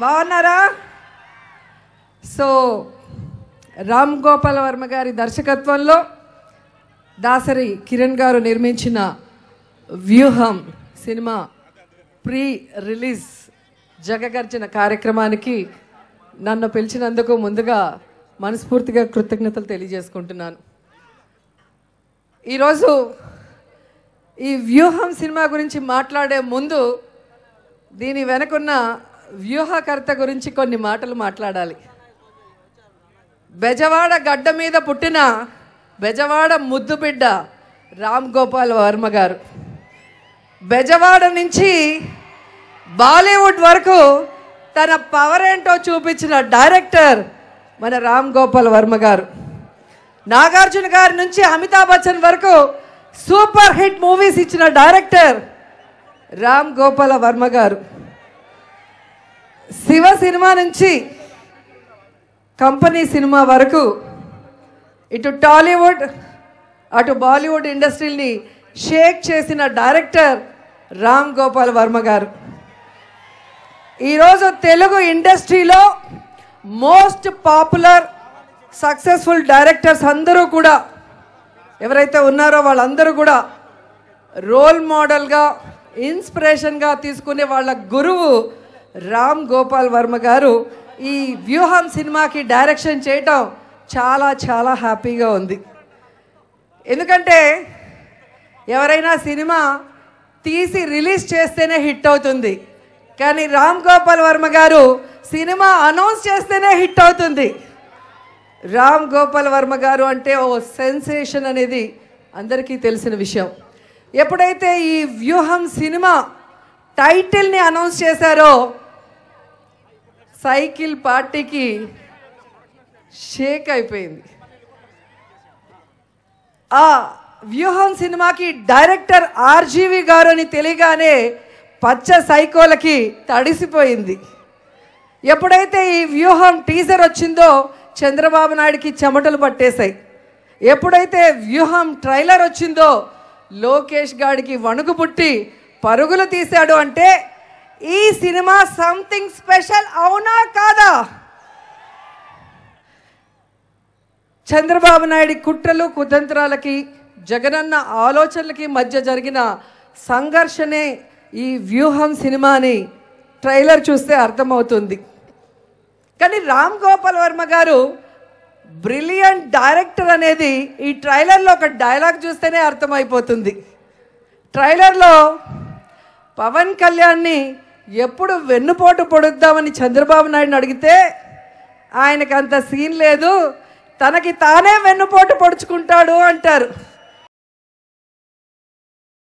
బాగున్నారా? సో రామ్ గోపాల్ వర్మ గారి దర్శకత్వంలో దాసరి కిరణ్ గారు నిర్మించిన వ్యూహం సినిమా ప్రీ రిలీజ్ జగగర్జన కార్యక్రమానికి నన్ను పిలిచినందుకు ముందుగా మనస్ఫూర్తిగా కృతజ్ఞతలు తెలియజేసుకుంటున్నాను. ఈరోజు ఈ వ్యూహం సినిమా గురించి మాట్లాడే ముందు దీని వెనకున్న వ్యూహకర్త గురించి కొన్ని మాటలు మాట్లాడాలి. బెజవాడ గడ్డ మీద పుట్టిన బెజవాడ ముద్దు బిడ్డ రామ్ గోపాల్ వర్మ గారు. బెజవాడ నుంచి బాలీవుడ్ వరకు తన పవర్ ఏంటో చూపించిన డైరెక్టర్ మన రామ్ గోపాల్ వర్మ గారు. నాగార్జున గారి నుంచి అమితాబ్ బచ్చన్ వరకు సూపర్ హిట్ మూవీస్ ఇచ్చిన డైరెక్టర్ రామ్ గోపాల్ వర్మ గారు. శివ సినిమా నుంచి కంపెనీ సినిమా వరకు ఇటు టాలీవుడ్ అటు బాలీవుడ్ ఇండస్ట్రీని షేక్ చేసిన డైరెక్టర్ రామ్ గోపాల్ వర్మ గారు. ఈరోజు తెలుగు ఇండస్ట్రీలో మోస్ట్ పాపులర్ సక్సెస్ఫుల్ డైరెక్టర్స్ అందరూ కూడా ఎవరైతే ఉన్నారో వాళ్ళందరూ కూడా రోల్ మోడల్గా ఇన్స్పిరేషన్గా తీసుకునే వాళ్ళ గురువు రామ్ గోపాల్ వర్మ గారు. ఈ వ్యూహం సినిమాకి డైరెక్షన్ చేయటం చాలా చాలా హ్యాపీగా ఉంది. ఎందుకంటే ఎవరైనా సినిమా తీసి రిలీజ్ చేస్తేనే హిట్ అవుతుంది, కానీ రామ్ గోపాల్ వర్మ గారు సినిమా అనౌన్స్ చేస్తేనే హిట్ అవుతుంది. రామ్ గోపాల్ వర్మ గారు అంటే ఓ సెన్సేషన్ అనేది అందరికీ తెలిసిన విషయం. ఎప్పుడైతే ఈ వ్యూహం సినిమా టైటిల్ని అనౌన్స్ చేశారో సైకిల్ పార్టీకి షేక్ అయిపోయింది. ఆ వ్యూహం సినిమాకి డైరెక్టర్ ఆర్జీవి గారు అని తెలియగానే పచ్చ సైకోలకి తడిసిపోయింది. ఎప్పుడైతే ఈ వ్యూహం టీజర్ వచ్చిందో చంద్రబాబు నాయుడికి చెమటలు పట్టేశాయి. ఎప్పుడైతే వ్యూహం ట్రైలర్ వచ్చిందో లోకేష్ గాడికి వణుకు పుట్టి పరుగులు తీశాడు. అంటే ఈ సినిమా సంథింగ్ స్పెషల్ అవునా కాదా? చంద్రబాబు నాయుడి కుట్రలు కుతంత్రాలకి జగనన్న ఆలోచనలకి మధ్య జరిగిన సంఘర్షణే ఈ వ్యూహం సినిమాని ట్రైలర్ చూస్తే అర్థమవుతుంది. కానీ రామ్ గోపాల్ వర్మ గారు బ్రిలియంట్ డైరెక్టర్ అనేది ఈ ట్రైలర్లో ఒక డైలాగ్ చూస్తేనే అర్థమైపోతుంది. ట్రైలర్లో పవన్ కళ్యాణ్ని ఎప్పుడు వెన్నుపోటు పొడుద్దామని చంద్రబాబు నాయుడిని అడిగితే ఆయనకు అంత సీన్ లేదు, తనకి తానే వెన్నుపోటు పొడుచుకుంటాడు అంటారు.